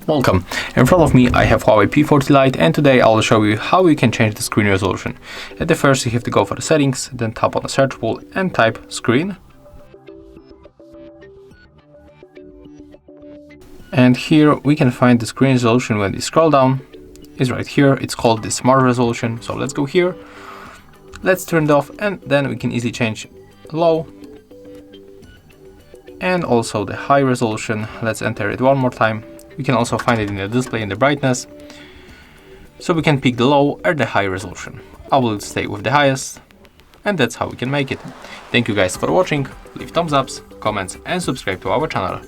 Welcome. In front of me I have Huawei P40 Lite, and today I'll show you how you can change the screen resolution. At the first you have to go for the settings, then tap on the search bar and type screen. And here we can find the screen resolution. When you scroll down, is right here. It's called the smart resolution. So let's go here. Let's turn it off, and then we can easily change low and also the high resolution. Let's enter it one more time. We can also find it in the display in the brightness. So we can pick the low or the high resolution. I will stay with the highest, and that's how we can make it. Thank you guys for watching. Leave thumbs ups, comments and subscribe to our channel.